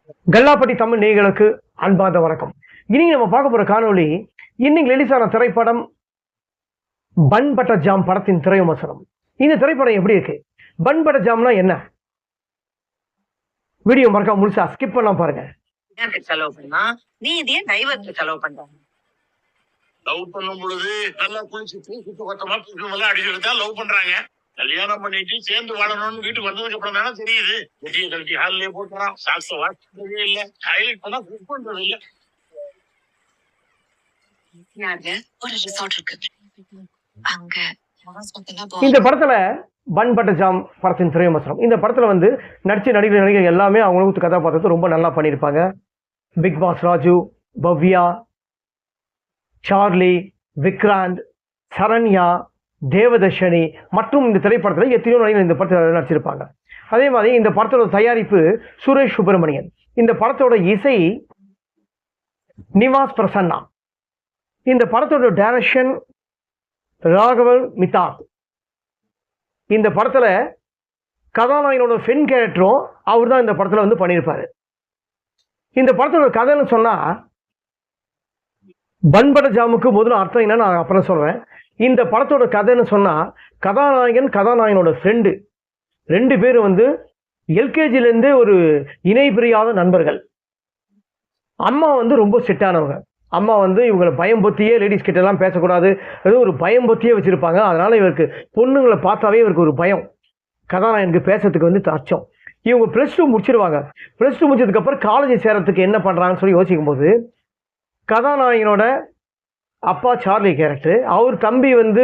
கல்லாப்பட்டி தமிழ் நேயர்களுக்கு அன்பார்ந்த வணக்கம். இன்னைக்கு நம்ம பார்க்க போற காணொளி இன்னைக்கு ரிலீஸ் ஆன திரைப்படம் பன் பட்டர் ஜாம் படத்தின் திரைவிமர்சனம். இந்த திரைப்படம் எப்படி இருக்கு, பன் பட்டர் ஜாம்னா என்ன, வீடியோ மறக்காம முழுசா ஸ்கிப் பண்ணாம பாருங்க. செலவு பண்ணா நீ இதே டைவர்க்கு செலவு பண்றாங்க. லவ் பண்ணும் பொழுது நல்லா குளிச்சு சுத்து பத்தமா எல்லாம் அடிச்சுட்டு தான் லவ் பண்றாங்க. கல்யாணம் பண்ணிட்டு சேர்ந்து வாழணும்னு வீட்டுக்கு வந்ததுக்கு அப்புறம் தானே தெரியுது. வெட்டியை கழட்டி ஹாலிலே போட்டுறான், சாக்ஸ வாஷ் பண்றதே இல்ல, ஹைலைட் பண்ணா குக் பண்றது இல்ல. ஒரு ரிசார்ட் இருக்கு அங்க. இந்த படத்துல பன் பட்டர் ஜாம் படத்தின் திரைவிமர்சனம். இந்த படத்துல வந்து நடிச்ச நடிகர்கள் எல்லாமே அவங்களுக்கு கதாபாத்திரத்தை ரொம்ப நல்லா பண்ணியிருப்பாங்க. Bigg Boss Raju, Bhavya, Charlie, Vikranth, Saranya, Devadarshini மற்றும் இந்த திரைப்படத்தில் எத்தனையோ நடிகர்கள் இந்த படத்தில் நடிச்சிருப்பாங்க. அதே மாதிரி இந்த படத்தோட தயாரிப்பு சுரேஷ் சுப்பிரமணியன். இந்த படத்தோட இசை நிவாஸ் பிரசன்னா. இந்த படத்தோட டைரக்ஷன் ராகவல் மிதாத். இந்த படத்துல கதாநாயகனோட பெண் கேரக்டரும் அவர் தான் இந்த படத்துல வந்து பண்ணியிருப்பாரு. இந்த படத்தோட கதைன்னு சொன்னா, பன் பட்டர் ஜாமுக்கு முதல்ல அர்த்தம் என்ன நான் அப்புறம் சொல்றேன். இந்த படத்தோட கதைன்னு சொன்னா, கதாநாயகனோட ஃப்ரெண்டு ரெண்டு பேரும் வந்து எல்கேஜிலேருந்தே ஒரு இணை பிரியாத நண்பர்கள். அம்மா வந்து ரொம்ப ஸ்ட்ரிக்டானவங்க. அம்மா வந்து இவங்களை பயம் பொத்தியே, லேடிஸ் கிட்ட எல்லாம் பேசக்கூடாது, ஏதோ ஒரு பயம் பொத்தியே வச்சிருப்பாங்க. அதனால இவருக்கு பொண்ணுங்களை பார்த்தாவே இவருக்கு ஒரு பயம், கதாநாயகனுக்கு பேசுறதுக்கு வந்து அச்சம். இவங்க +2 முடிச்சிருவாங்க. +2 முடிச்சதுக்கு அப்புறம் காலேஜ் சேரத்துக்கு என்ன பண்றாங்கன்னு சொல்லி யோசிக்கும் போது, கதாநாயகனோட அப்பா சார்லி கேரக்டர், அவர் தம்பி வந்து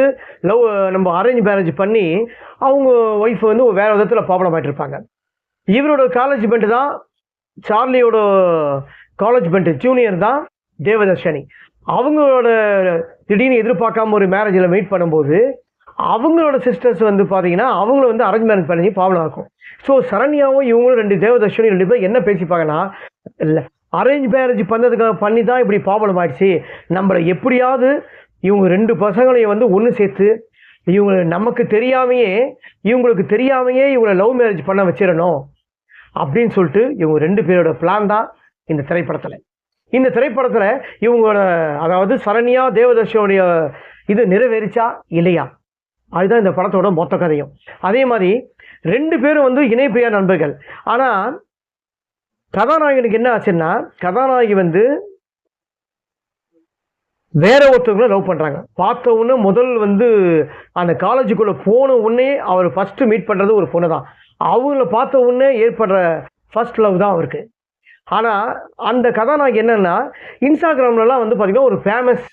நம்ம அரேஞ்ச் மேரேஜ் பண்ணி அவங்க ஒய்ஃப் வந்து வேற விதத்தில் ப்ராப்ளம் ஆகிட்டு இருப்பாங்க. இவரோட காலேஜ் பெண்ட் தான், சார்லியோட காலேஜ் பெண்ட் ஜூனியர் தான் தேவதர்ஷினி. அவங்களோட திடீர்னு எதிர்பார்க்காம ஒரு மேரேஜில் மீட் பண்ணும்போது அவங்களோட சிஸ்டர்ஸ் வந்து பார்த்தீங்கன்னா அவங்கள வந்து அரேஞ்ச் மேரேஜ் பண்ணி ப்ராப்ளம் இருக்கும். ஸோ சரண்யாவும் இவங்களும் தேவதர்ஷினி ரெண்டு பேர் என்ன பேசிப்பாங்கன்னா, இல்லை அரேஞ்ச் மேரேஜ் பண்ணி தான் இப்படி ப்ராப்ளம் ஆயிடுச்சு, நம்மளை எப்படியாவது இவங்க ரெண்டு பசங்களையும் வந்து ஒன்று சேர்த்து இவங்களுக்கு தெரியாமையே இவங்களை லவ் மேரேஜ் பண்ண வச்சிடணும் அப்படின்னு சொல்லிட்டு இவங்க ரெண்டு பேரோட பிளான் தான் இந்த திரைப்படத்தில். இந்த திரைப்படத்தில் இவங்களோட, அதாவது சரண்யா தேவதர்ஷியோடைய இது நிறைவேறிச்சா இல்லையா, அதுதான் இந்த படத்தோட மொத்த கதையும். அதே மாதிரி ரெண்டு பேரும் வந்து இணைப்பிரியா நண்பர்கள். ஆனால் கதாநாயகனுக்கு என்ன ஆச்சுன்னா, கதாநாயகி வந்து வேற ஒருத்தவங்களை லவ் பண்றாங்க. பார்த்த உடனே முதல் வந்து அந்த காலேஜுக்குள்ள போன உடனே அவர் ஃபர்ஸ்ட் மீட் பண்றது ஒரு பொண்ணு தான். அவங்கள பார்த்த உடனே ஏற்படுற ஃபர்ஸ்ட் லவ் தான் அவருக்கு. ஆனா அந்த கதாநாயகி என்னன்னா, இன்ஸ்டாகிராம்லாம் வந்து பாத்தீங்கன்னா ஒரு ஃபேமஸ்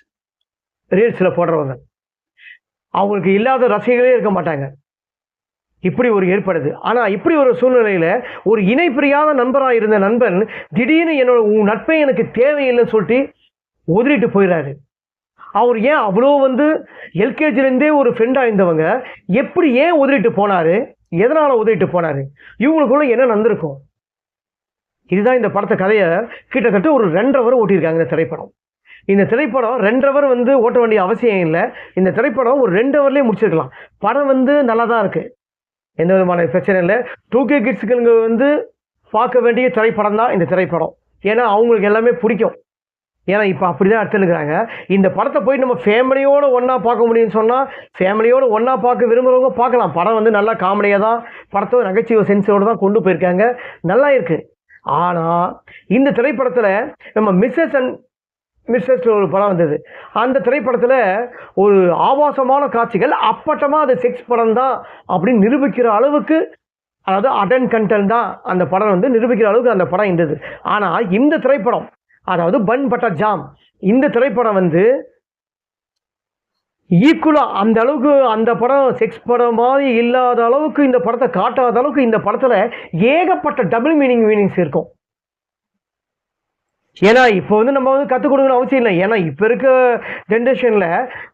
ரீல்ஸ்ல போடுறவங்க, அவங்களுக்கு இல்லாத ரசிகர்களே இருக்க மாட்டாங்க. இப்படி ஒரு ஏற்படுது. ஆனா இப்படி ஒரு சூழ்நிலையில ஒரு இணை பிரியாத நண்பராக இருந்த நண்பன் திடீர்னு உன் நட்பை எனக்கு தேவையில்லைன்னு சொல்லிட்டு உதறிட்டு போயிடாரு. அவர் ஏன் அவ்வளோ வந்து எல்கேஜிலேருந்தே ஒரு ஃப்ரெண்டாக இருந்தவங்க எப்படி ஏன் உதறிட்டு போனாரு, எதனால உதறிட்டு போனாரு, இவங்களுக்குள்ள என்ன நடந்திருக்கும், இதுதான் இந்த படத்தை கதையை கிட்டத்தட்ட ஒரு 2.5 hour ஓட்டியிருக்காங்க இந்த திரைப்படம். இந்த திரைப்படம் 2.5 hour வந்து ஓட்ட வேண்டிய அவசியம் இல்லை. இந்த திரைப்படம் ஒரு 2 hourலேயே முடிச்சிருக்கலாம். படம் வந்து நல்லா தான் இருக்கு, எந்த விதமான பிரச்சனை இல்லை. 2K கிட்ஸுக்கு வந்து பார்க்க வேண்டிய திரைப்படம் தான் இந்த திரைப்படம். ஏன்னா அவங்களுக்கு எல்லாமே பிடிக்கும். ஏன்னா இப்போ அப்படிதான் எடுத்துருக்குறாங்க. இந்த படத்தை போய் நம்ம ஃபேமிலியோடு ஒன்றா பார்க்க முடியும்னு சொன்னால், ஃபேமிலியோடு ஒன்றா பார்க்க விரும்புகிறவங்க பார்க்கலாம். படம் வந்து நல்லா காமெடியாக தான், படத்தை நகைச்சுவை சென்ஸோடு தான் கொண்டு போயிருக்காங்க, நல்லா இருக்கு. ஆனால் இந்த திரைப்படத்தில் நம்ம மிஸ்ஸஸ் ஒரு படம் வந்தது. அந்த திரைப்படத்தில் ஒரு ஆபாசமான காட்சிகள், அப்பட்டமாக அது செக்ஸ் படம் தான் அப்படின்னு நிரூபிக்கிற அளவுக்கு, அதாவது அடல்ட் கண்டென்ட் தான் அந்த படம் வந்து நிரூபிக்கிற அளவுக்கு அந்த படம் இருந்தது. ஆனால் இந்த திரைப்படம், அதாவது பன் பட்டர் ஜாம், இந்த திரைப்படம் வந்து ஈக்குவலா அந்த அளவுக்கு, அந்த படம் செக்ஸ் படம் மாதிரி இல்லாத அளவுக்கு, இந்த படத்தை காட்டாத அளவுக்கு இந்த படத்துல ஏகப்பட்ட டபுள் மீனிங்ஸ் இருக்கும். ஏன்னா இப்போ வந்து நம்ம வந்து கற்றுக் கொடுக்கணும் அவசியம் இல்லை. ஏன்னா இப்போ இருக்க ஜென்ரேஷன்ல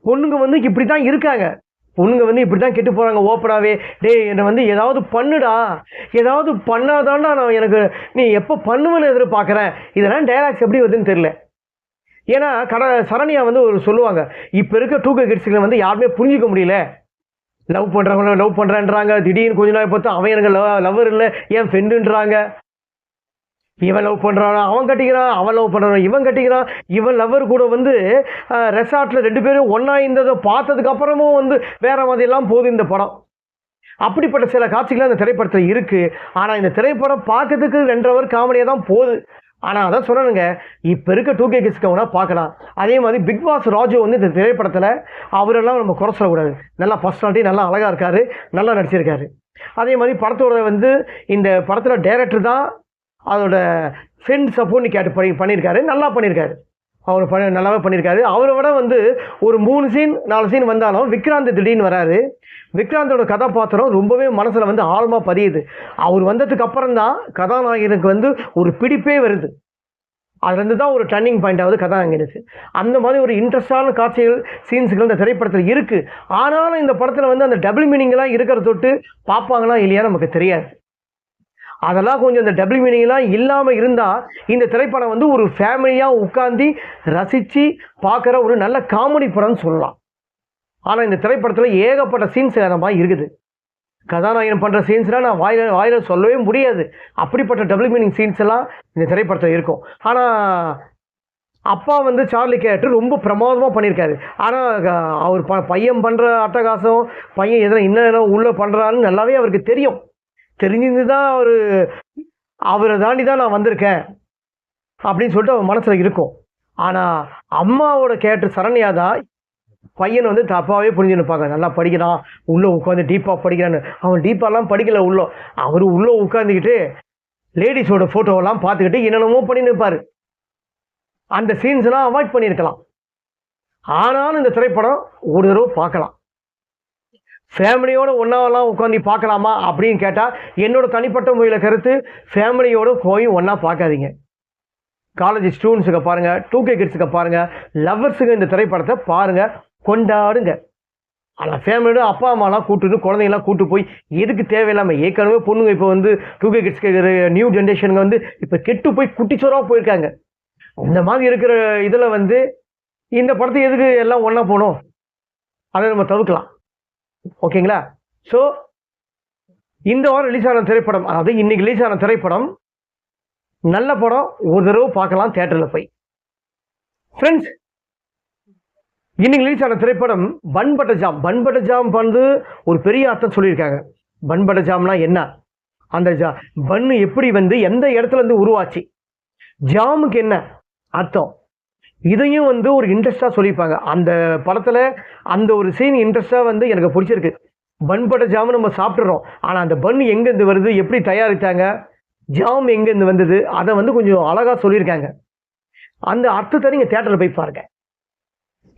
பொண்ணுங்க வந்து இப்படி தான் இருக்காங்க. பொண்ணுங்க வந்து இப்படி தான் கெட்டு போகிறாங்க ஓப்பனாகவே. என்னை வந்து ஏதாவது பண்ணுடா, ஏதாவது பண்ணாதான்டா நான் எனக்கு நீ எப்போ பண்ணுவேன்னு எதிர்பார்க்குறேன். இதெல்லாம் டைலாக்ஸ் எப்படி வருதுன்னு தெரியல. ஏன்னா சரண்யா வந்து ஒரு சொல்லுவாங்க, இப்போ இருக்க 2K கிட்ஸுகளை வந்து யாருமே புரிஞ்சிக்க முடியல. லவ் பண்ணுறவங்கள லவ் பண்ணுறேன்றாங்க, திடீர்னு கொஞ்ச நாள் பார்த்து அவன் எனக்கு லவ்வர் இல்லை, ஏன் ஃப்ரெண்டுன்றாங்க. இவன் லவ் பண்ணுறான், அவன் கட்டிக்கிறான், அவன் லவ் பண்ணுறான், இவன் கட்டிக்கிறான், இவன் லவ்வர் கூட வந்து ரெசார்ட்டில் 2 பேரும் ஒன்றா இருந்ததை பார்த்ததுக்கு அப்புறமும் வந்து வேற மாதிரிலாம் போகுது இந்த படம். அப்படிப்பட்ட சில காட்சிகள் அந்த திரைப்படத்தில் இருக்குது. ஆனால் இந்த திரைப்படம் பார்க்கறதுக்கு 2 ஹவர் காமெடியாக தான் போகுது. ஆனால் அதான் சொல்லணுங்க, இப்போ இருக்க 2K கிட்ஸ்க்கு வேணால் பார்க்கலாம். அதே மாதிரி பிக் பாஸ் ராஜு வந்து இந்த திரைப்படத்தில் அவரெல்லாம் நம்ம குறை சொல்லக்கூடாது. நல்லா பர்சனாலிட்டி, நல்லா அழகாக இருக்கார், நல்லா நடிச்சிருக்காரு. அதே மாதிரி படத்தோட வந்து இந்த படத்தில் டைரக்டர் தான் அதோட ஃப்ரெண்ட் சப்போர்ட்னு கேட்டு பண்ணியிருக்காரு, நல்லா பண்ணியிருக்காரு. அவர் நல்லாவே பண்ணியிருக்காரு. அவரை விட வந்து ஒரு 3 சீன் 4 சீன் வந்தாலும் விக்ராந்த் திடீர்னு வராரு. விக்ராந்தோட கதாபாத்திரம் ரொம்பவே மனசில் வந்து ஆழமாக பதியுது. அவர் வந்ததுக்கு அப்புறம் தான் கதாநாயகனுக்கு வந்து ஒரு பிடிப்பே வருது. அதுலேருந்து தான் ஒரு டர்னிங் பாயிண்ட் ஆகுது கதாநாயகனுக்கு. அந்த மாதிரி ஒரு இன்ட்ரெஸ்டான காட்சிகள், சீன்ஸுகள் இந்த திரைப்படத்தில் இருக்குது. ஆனாலும் இந்த படத்தில் வந்து அந்த டபுள் மீனிங்லாம் இருக்கிற தொட்டு பார்ப்பாங்களா இல்லையா நமக்கு தெரியாது. அதெல்லாம் கொஞ்சம் இந்த டபுள் மீனிங்லாம் இல்லாமல் இருந்தால் இந்த திரைப்படம் வந்து ஒரு ஃபேமிலியாக உட்காந்து ரசித்து பார்க்குற ஒரு நல்ல காமெடி படம்னு சொல்லலாம். ஆனால் இந்த திரைப்படத்தில் ஏகப்பட்ட சீன்ஸ் அந்த மாதிரி இருக்குது. கதாநாயகன் பண்ணுற சீன்ஸ்லாம் நான் வாயில் சொல்லவே முடியாது. அப்படிப்பட்ட டபுள் மீனிங் சீன்ஸ் எல்லாம் இந்த திரைப்படத்தில் இருக்கும். ஆனால் அப்பா வந்து சார்லி கேரக்டர் ரொம்ப பிரமாதமாக பண்ணியிருக்காரு. ஆனால் அவர் பையன் பண்ணுற அட்டகாசம், பையன் எதனா இன்னும் உள்ளே பண்ணுறாருன்னு நல்லாவே அவருக்கு தெரியும். தெரிஞ்சிருந்து தான் அவரை தாண்டி தான் நான் வந்திருக்கேன் அப்படின்னு சொல்லிட்டு அவர் மனசில் இருக்கும். ஆனால் அம்மாவோட கேரக்டர் சரண்யா தான் பையனை வந்து தப்பாகவே புரிஞ்சுன்னுப்பாங்க. நல்லா படிக்கிறான், உள்ளே உட்காந்து டீப்பாக படிக்கிறான்னு. அவன் டீப்பாலாம் படிக்கல. அவர் உள்ளே உட்காந்துக்கிட்டு லேடிஸோட ஃபோட்டோவெல்லாம் பார்த்துக்கிட்டு என்னென்னமோ பண்ணி நிற்பார். அந்த சீன்ஸ்லாம் அவாய்ட் பண்ணியிருக்கலாம். ஆனாலும் இந்த திரைப்படம் ஒரு தடவை பார்க்கலாம். ஃபேமிலியோடு ஒன்றாவெல்லாம் உட்காந்து பார்க்கலாமா அப்படின்னு கேட்டால் என்னோட தனிப்பட்ட முறையில் கருத்து, ஃபேமிலியோடு போய் ஒன்றா பார்க்காதீங்க. காலேஜ் ஸ்டூடெண்ட்ஸுக்கு பாருங்கள், 2K கிட்ஸுக்கு பாருங்கள், லவ்வர்ஸுக்கு இந்த திரைப்படத்தை பாருங்கள், கொண்டாடுங்க. ஆனால் ஃபேமிலியோட அப்பா அம்மாலாம் கூப்பிட்டு குழந்தைங்களாம் கூப்பிட்டு போய் எதுக்கு தேவையில்லாமல், ஏற்கனவே பொண்ணுங்க இப்போ வந்து 2K கிட்ஸ்க்கு நியூ ஜென்ரேஷனுங்க வந்து இப்போ கெட்டு போய் குட்டிச்சோராக போயிருக்காங்க. இந்த மாதிரி இருக்கிற இதில் வந்து இந்த படத்தை எதுக்கு எல்லாம் ஒன்றா போகணும், அதை நம்ம தவிர்க்கலாம். ஓகேங்களா? ஸோ இந்த வாரம் ரிலீஸ் ஆன திரைப்படம், அதாவது இன்னைக்கு ரிலீஸ் ஆன திரைப்படம் நல்ல படம், ஒரு தடவை பார்க்கலாம் தியேட்டரில் போய். ஃப்ரெண்ட்ஸ், இன்னைக்கு ரிலீஸ் ஆன திரைப்படம் Bun Butter Jam. Bun Butter Jam வந்து ஒரு பெரிய அர்த்தம் சொல்லியிருக்காங்க. பன் பட்டர் ஜாம்னா என்ன, அந்த பன்னு எப்படி வந்து எந்த இடத்துல இருந்து உருவாச்சு, ஜாமுக்கு என்ன அர்த்தம், இதையும் வந்து ஒரு இன்ட்ரெஸ்டாக சொல்லியிருப்பாங்க. அந்த படத்தில் அந்த ஒரு சீன் இன்ட்ரெஸ்டாக வந்து எனக்கு பிடிச்சிருக்கு. பன் பட்டர் ஜாம் நம்ம சாப்பிட்றோம், ஆனால் அந்த பன் எங்கேருந்து வருது, எப்படி தயாரித்தாங்க, ஜாம் எங்கேருந்து வந்தது, அதை வந்து கொஞ்சம் அழகாக சொல்லியிருக்காங்க. அந்த அர்த்தத்தை நீங்கள் தியேட்டரில் போய் பாருங்க.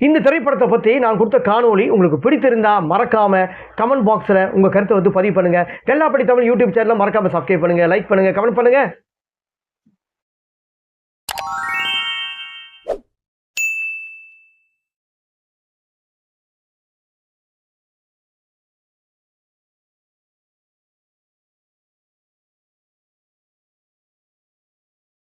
இந்த திரைப்படத்தை பற்றி நான் கொடுத்த காணொளி உங்களுக்கு பிடித்திருந்தா மறக்காமல் கமெண்ட் பாக்ஸில் உங்கள் கருத்தை வந்து பதிவு பண்ணுங்கள். எல்லாப்படி தமிழ் யூடியூப் சேனலில் மறக்காமல் சப்ஸ்கிரைப் பண்ணுங்கள், லைக் பண்ணுங்கள், கமெண்ட் பண்ணுங்கள்.